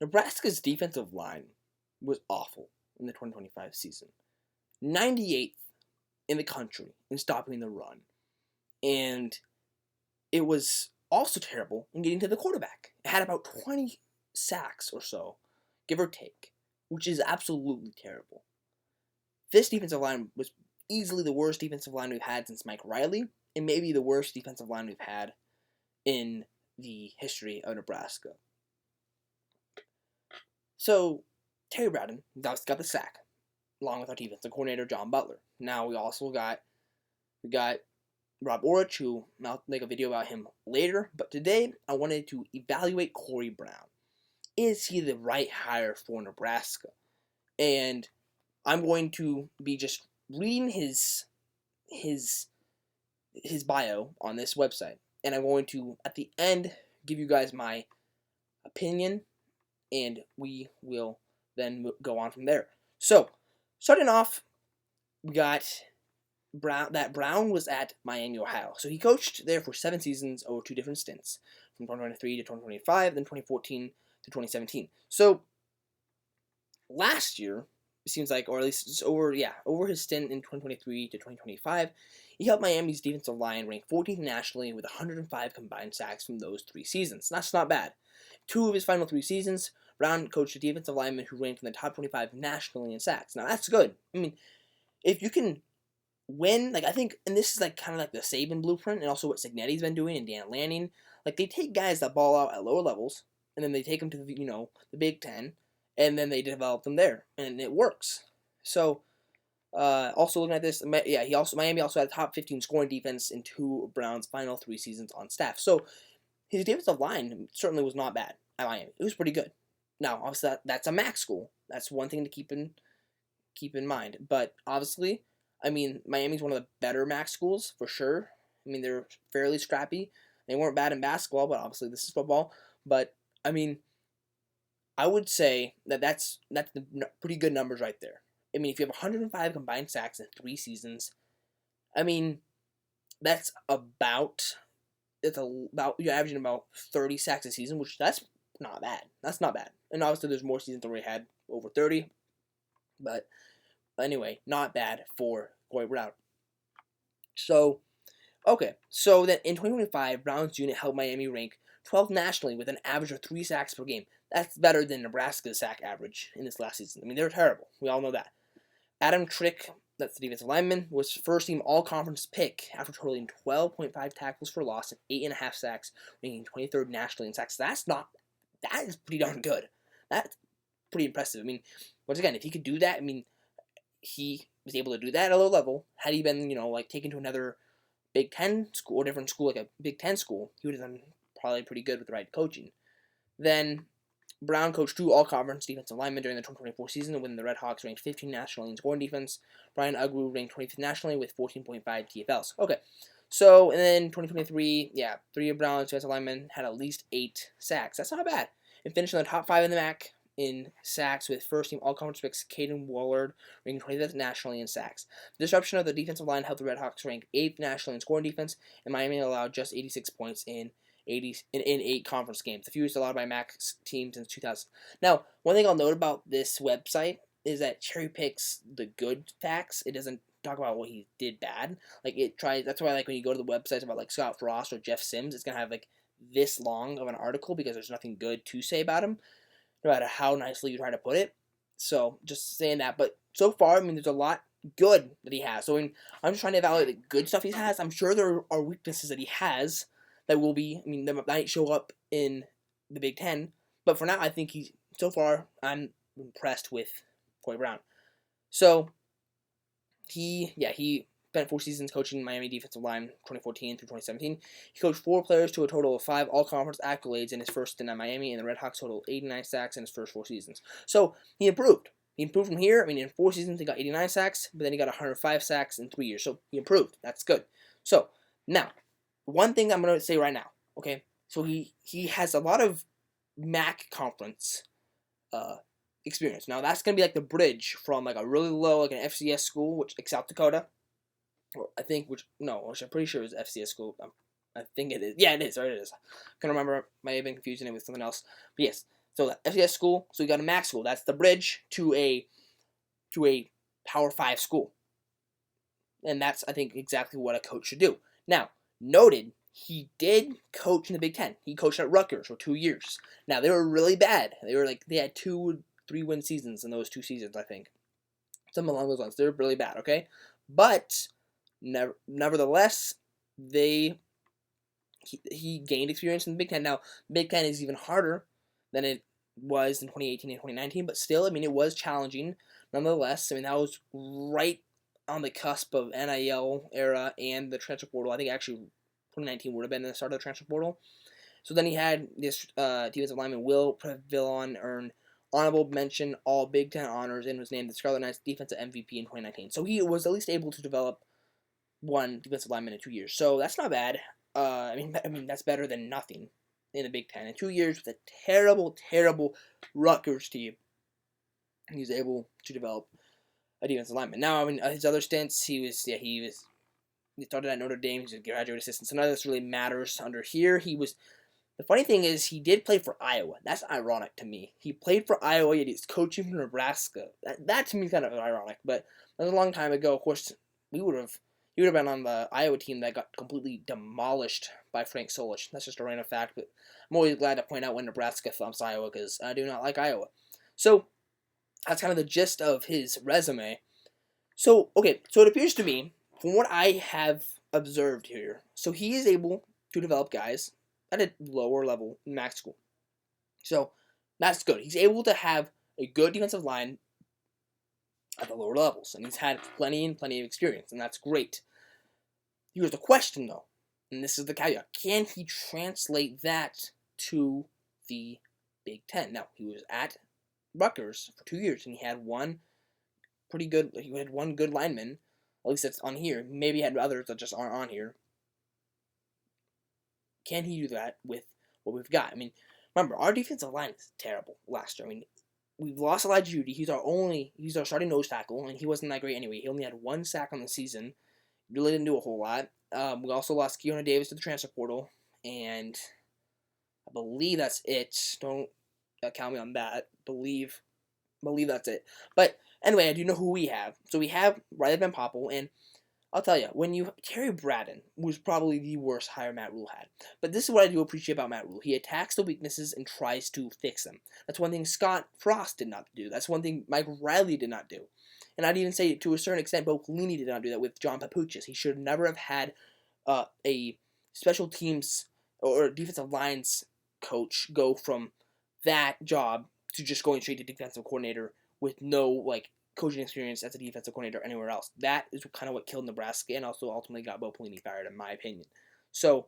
Nebraska's defensive line was awful in the 2025 season. 98th in the country in stopping the run. And it was also terrible in getting to the quarterback. It had about 20 sacks or so, give or take, which is absolutely terrible. This defensive line was easily the worst defensive line we've had since Mike Riley, and maybe the worst defensive line we've had in the history of Nebraska. So, Terry Bradden got the sack, along with our defensive coordinator, John Butler. Now, we also got Rob Orich, who I'll make a video about him later, but today I wanted to evaluate Corey Brown. Is he the right hire for Nebraska? And I'm going to be just reading his bio on this website, and I'm going to, at the end, give you guys my opinion, and we will then go on from there. So, starting off, we got Brown was at Miami, Ohio. So he coached there for 7 seasons over 2 different stints, from 2023 to 2025, then 2014 to 2017. So last year, it seems like, or at least it's over his stint in 2023 to 2025, he helped Miami's defensive line rank 14th nationally with 105 combined sacks from those 3 seasons. That's not bad. 2 of his final 3 seasons, Brown coached a defensive lineman who ranked in the top 25 nationally in sacks. Now that's good. I mean, if you can win, I think, and this is kind of like the Saban blueprint, and also what Signetti's been doing and Dan Lanning, they take guys that ball out at lower levels, and then they take them to the Big Ten, and then they develop them there, and it works. So, also looking at this, Miami also had a top 15 scoring defense in 2 of Brown's final 3 seasons on staff. So his defensive line certainly was not bad at Miami. It was pretty good. Now, obviously, that's a MAC school. That's one thing to keep in mind. But obviously, I mean, Miami's one of the better MAC schools for sure. I mean, they're fairly scrappy. They weren't bad in basketball, but obviously this is football. But I mean, I would say that's the pretty good numbers right there. I mean, if you have 105 combined sacks in 3 seasons, I mean, that's about you're averaging about 30 sacks a season, which that's not bad. That's not bad. And obviously, there's more seasons already had over 30, but anyway, not bad for Corey Brown. So, okay, so then in 2025, Brown's unit helped Miami rank 12th nationally with an average of 3 sacks per game. That's better than Nebraska's sack average in this last season. I mean, they're terrible. We all know that. Adam Trick, that's the defensive lineman, was first-team all-conference pick after totaling 12.5 tackles for loss and 8.5 sacks, ranking 23rd nationally in sacks. That is pretty darn good. That's pretty impressive. I mean, once again, if he could do that, I mean, he was able to do that at a low level. Had he been, taken to another Big Ten school or different school, like a Big Ten school, he would have done probably pretty good with the right coaching. Then Brown coached 2 all-conference defensive linemen during the 2024 season when the Red Hawks ranked 15th nationally in scoring defense. Brian Ugwu ranked 25th nationally with 14.5 TFLs. Okay, so and then 2023, 3 of Brown's defensive linemen had at least 8 sacks. That's not bad. And finished in the top 5 in the MAC in sacks with first-team all-conference picks Caden Wallard ranking 25th nationally in sacks. The disruption of the defensive line helped the Red Hawks rank 8th nationally in scoring defense, and Miami allowed just 86 points in 8 conference games, the fewest allowed by MAC teams since 2000. Now, one thing I'll note about this website is that cherry picks the good facts. It doesn't talk about what he did bad. That's why when you go to the websites about Scott Frost or Jeff Sims, it's gonna have this long of an article because there's nothing good to say about him, no matter how nicely you try to put it. So just saying that. But so far, I mean, there's a lot good that he has. So I'm just trying to evaluate the good stuff he has. I'm sure there are weaknesses that he has that will be, that might show up in the Big Ten. But for now, I think so far, I'm impressed with Corey Brown. So, he spent 4 seasons coaching Miami defensive line, 2014 through 2017. He coached 4 players to a total of 5 all-conference accolades in his first stint at Miami, and the Red Hawks totaled 89 sacks in his first 4 seasons. So, he improved. He improved from here. I mean, in 4 seasons, he got 89 sacks, but then he got 105 sacks in 3 years. So, he improved. That's good. So, now, one thing I'm going to say right now, okay? So, he has a lot of MAC conference experience. Now, that's going to be the bridge from a really low, an FCS school, which South Dakota, which I'm pretty sure is FCS school. I think it is. Yeah, it is. Right, it is. I can't remember. I may have been confusing it with something else. But yes, So the FCS school, so you got a MAC school. That's the bridge to a Power 5 school. And that's, I think, exactly what a coach should do. Now, noted, he did coach in the Big Ten. He coached at Rutgers for 2 years. Now, they were really bad. They had 3-win seasons in those 2 seasons, I think. Something along those lines. They were really bad, okay? But, nevertheless, he gained experience in the Big Ten. Now, Big Ten is even harder than it was in 2018 and 2019, but still, I mean, it was challenging. Nonetheless, I mean, that was right on the cusp of NIL era and the transfer portal. I think actually 2019 would have been the start of the transfer portal. So then he had this defensive lineman, Will Previllon, earn honorable mention, all Big Ten honors, and was named the Scarlet Knights defensive MVP in 2019. So he was at least able to develop one defensive lineman in 2 years. So that's not bad. I mean that's better than nothing in the Big Ten. In 2 years with a terrible, terrible Rutgers team, he was able to develop a defensive lineman. Now, I mean, his other stints, he started at Notre Dame. He's a graduate assistant. So none of this really matters under here. The funny thing is, he did play for Iowa. That's ironic to me. He played for Iowa, yet he's coaching for Nebraska. That to me is kind of ironic. But that was a long time ago. Of course, he would have been on the Iowa team that got completely demolished by Frank Solich. That's just a random fact. But I'm always glad to point out when Nebraska thumps Iowa because I do not like Iowa. So that's kind of the gist of his resume. So, okay, so it appears to me, from what I have observed here, so he is able to develop guys at a lower level in MAC school. So, that's good. He's able to have a good defensive line at the lower levels, and he's had plenty of experience, and that's great. Here's the question, though, and this is the caveat. Can he translate that to the Big Ten? Now, he was at Rutgers for 2 years, and he had one good lineman, at least that's on here. Maybe he had others that just aren't on here. Can he do that with what we've got? I mean, remember, our defensive line is terrible last year. I mean, we've lost Elijah Judy. He's our starting nose tackle, and he wasn't that great anyway. He only had 1 sack on the season. Really didn't do a whole lot. We also lost Keona Davis to the transfer portal, and I believe that's it. Don't count me on that. Believe that's it. But anyway, I do know who we have. So we have Riley Van Poppel, and I'll tell you, Terry Braden was probably the worst hire Matt Rhule had. But this is what I do appreciate about Matt Rhule. He attacks the weaknesses and tries to fix them. That's one thing Scott Frost did not do. That's one thing Mike Riley did not do. And I'd even say, to a certain extent, Bo Pelini did not do that with John Papuchis. He should never have had a special teams or defensive lines coach go from that job to just going straight to defensive coordinator with no coaching experience as a defensive coordinator anywhere else. That is kind of what killed Nebraska and also ultimately got Bo Pelini fired, in my opinion. So,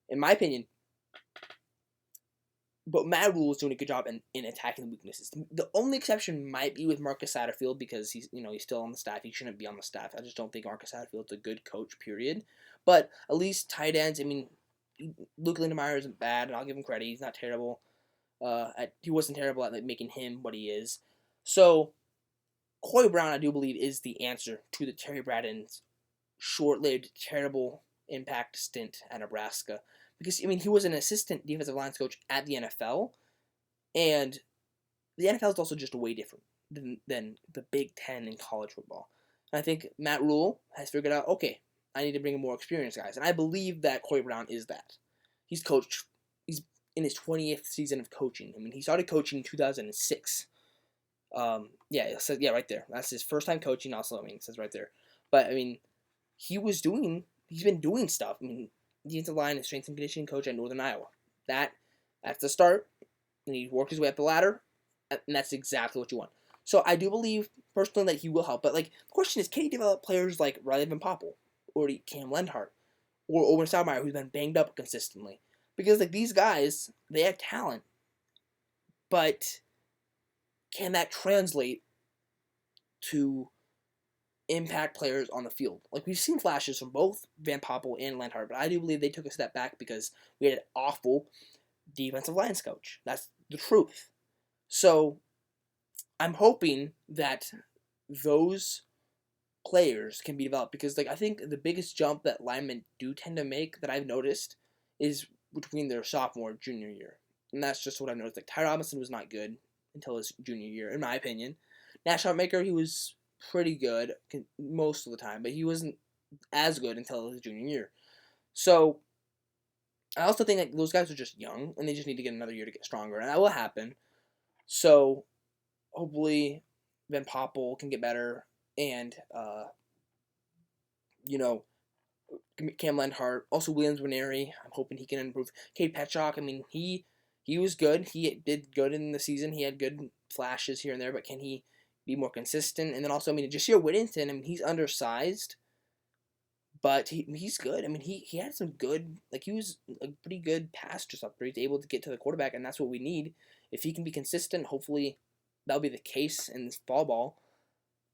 in my opinion, but Matt Rhule is doing a good job in attacking the weaknesses. The only exception might be with Marcus Satterfield because he's still on the staff. He shouldn't be on the staff. I just don't think Marcus Satterfield's a good coach, period. But at least tight ends, I mean, Luke Lindemeyer isn't bad, and I'll give him credit. He's not terrible. He wasn't terrible at making him what he is. So, Coy Brown, I do believe, is the answer to the Terry Braden's short-lived, terrible impact stint at Nebraska. Because, I mean, he was an assistant defensive lines coach at the NFL, and the NFL is also just way different than the Big Ten in college football. And I think Matt Rhule has figured out, okay, I need to bring in more experienced guys. And I believe that Coy Brown is that. He's in his 20th season of coaching. I mean, he started coaching in 2006. Right there. That's his first time coaching also, I mean, it says right there. But, I mean, he's been doing stuff. I mean, defensive line and strength and conditioning coach at Northern Iowa. That's the start, and he worked his way up the ladder, and that's exactly what you want. So I do believe, personally, that he will help. But, the question is, can he develop players like Riley Van Poppel, or Cam Lenhart, or Owen Stoudemire, who's been banged up consistently? Because, these guys, they have talent, but can that translate to impact players on the field? We've seen flashes from both Van Poppel and Lenhart, but I do believe they took a step back because we had an awful defensive lines coach. That's the truth. So, I'm hoping that those players can be developed because, I think the biggest jump that linemen do tend to make that I've noticed is between their sophomore and junior year. And that's just what I've noticed. Like, Ty Robinson was not good until his junior year, in my opinion. Nash Shotmaker, he was pretty good most of the time, but he wasn't as good until his junior year. So, I also think that those guys are just young, and they just need to get another year to get stronger, and that will happen. So, hopefully, Van Poppel can get better, and, you know, Cam Lenhart, also Williams Winery, I'm hoping he can improve. Cade Petchock, I mean, he was good. He did good in the season. He had good flashes here and there, but can he be more consistent? And then also, I mean, Jasier Whittington, I mean, he's undersized, but he's good. I mean, he had some good, like, he was a pretty good pass disruptor. He's able to get to the quarterback, and that's what we need. If he can be consistent, hopefully that'll be the case in this fall ball,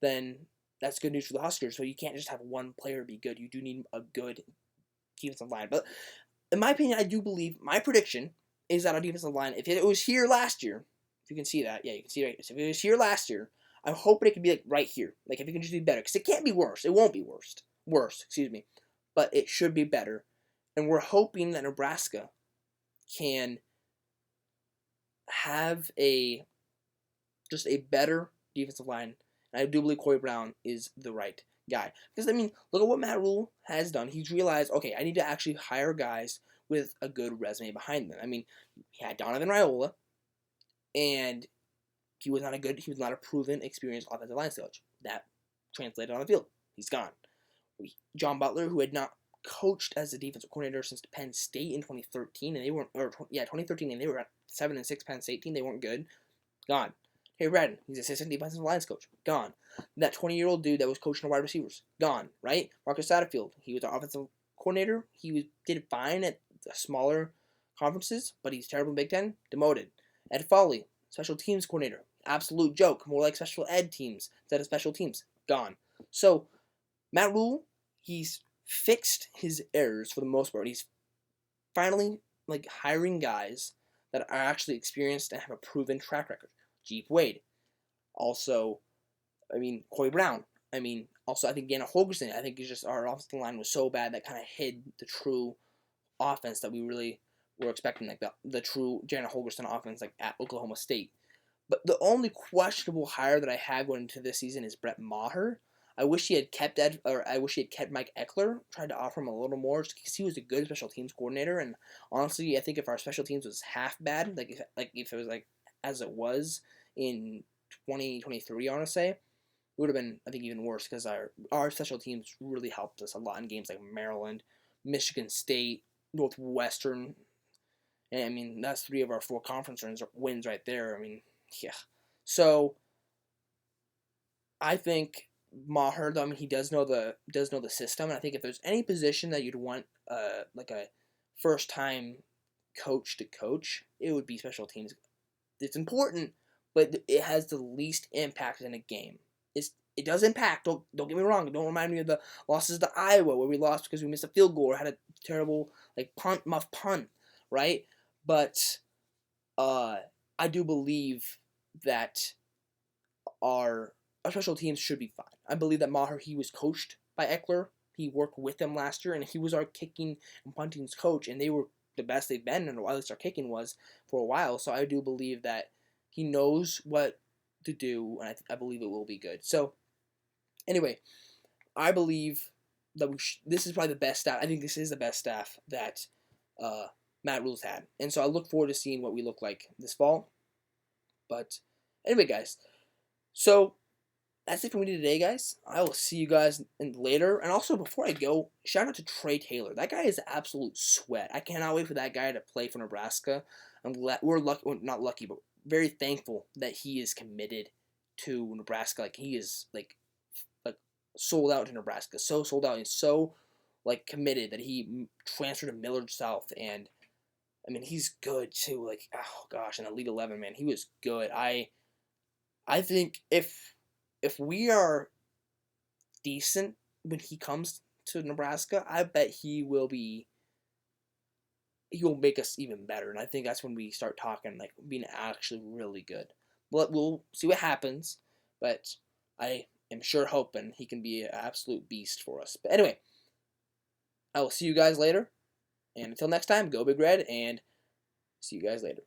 then that's good news for the Huskers. So you can't just have one player be good. You do need a good defensive line. But in my opinion, I do believe, my prediction is that our defensive line, if it was here last year, if you can see that, yeah, you can see it right. So if it was here last year, I'm hoping it could be like right here. Like if it can just be better. Because it can't be worse. It won't be worse, excuse me. But it should be better. And we're hoping that Nebraska can have just a better defensive line. And I do believe Corey Brown is the right guy. Because, I mean, look at what Matt Rhule has done. He's realized, okay, I need to actually hire guys with a good resume behind them. I mean, he had Donovan Rhule, and he was not a proven, experienced offensive line coach. That translated on the field. He's gone. John Butler, who had not coached as a defensive coordinator since Penn State in 2013, and they weren't, 2013, and they were at 7-6 Penn State team. They weren't good. Gone. Terry Braden, he's assistant defensive lines coach. Gone. That 20-year-old dude that was coaching the wide receivers. Gone. Right? Marcus Satterfield, he was an offensive coordinator. Did fine at the smaller conferences, but he's terrible in Big Ten. Demoted. Ed Foley, special teams coordinator. Absolute joke. More like special ed teams instead of special teams. Gone. So, Matt Rhule, he's fixed his errors for the most part. He's finally hiring guys that are actually experienced and have a proven track record. Jeep Wade. Also, I mean, Corey Brown. I mean, also, I think Dana Holgerson, I think it's just our offensive line was so bad that kind of hid the true offense that we really were expecting, like the true Dana Holgerson offense, like at Oklahoma State. But the only questionable hire that I have going into this season is Brett Maher. I wish he had kept Mike Eckler. Tried to offer him a little more just because he was a good special teams coordinator. And honestly, I think if our special teams was half bad, if it was as it was in 2023, I want to say, it would have been, I think, even worse because our special teams really helped us a lot in games like Maryland, Michigan State, Northwestern. And I mean, that's 3 of our 4 conference wins right there. I mean, yeah. So I think Maher, though, I mean, he does know the system, and I think if there's any position that you'd want like a first time coach to coach, it would be special teams. It's important, but it has the least impact in a game. It does impact. Don't get me wrong. Don't remind me of the losses to Iowa where we lost because we missed a field goal or had a terrible muff punt, right? But I do believe that our special teams should be fine. I believe that Maher, he was coached by Eckler. He worked with them last year, and he was our kicking and punting's coach, and they were the best they've been, and at least our kicking was for a while. So I do believe that he knows what to do, and I believe it will be good. So anyway, I believe that this is probably the best staff. I think this is the best staff that Matt Rhule's had, and so I look forward to seeing what we look like this fall. But anyway, guys, so that's it for me today, guys. I will see you guys later. And also, before I go, shout out to Trey Taylor. That guy is an absolute sweat. I cannot wait for that guy to play for Nebraska. We're lucky, well, not lucky, but very thankful that he is committed to Nebraska. Like, he is like sold out to Nebraska. So sold out and so committed that he transferred to Millard South. And I mean, he's good too. Like, oh gosh, in Elite 11, man, he was good. I think if we are decent when he comes to Nebraska, I bet he will make us even better. And I think that's when we start talking being actually really good. But we'll see what happens. But I am sure hoping he can be an absolute beast for us. But anyway, I will see you guys later. And until next time, go Big Red, and see you guys later.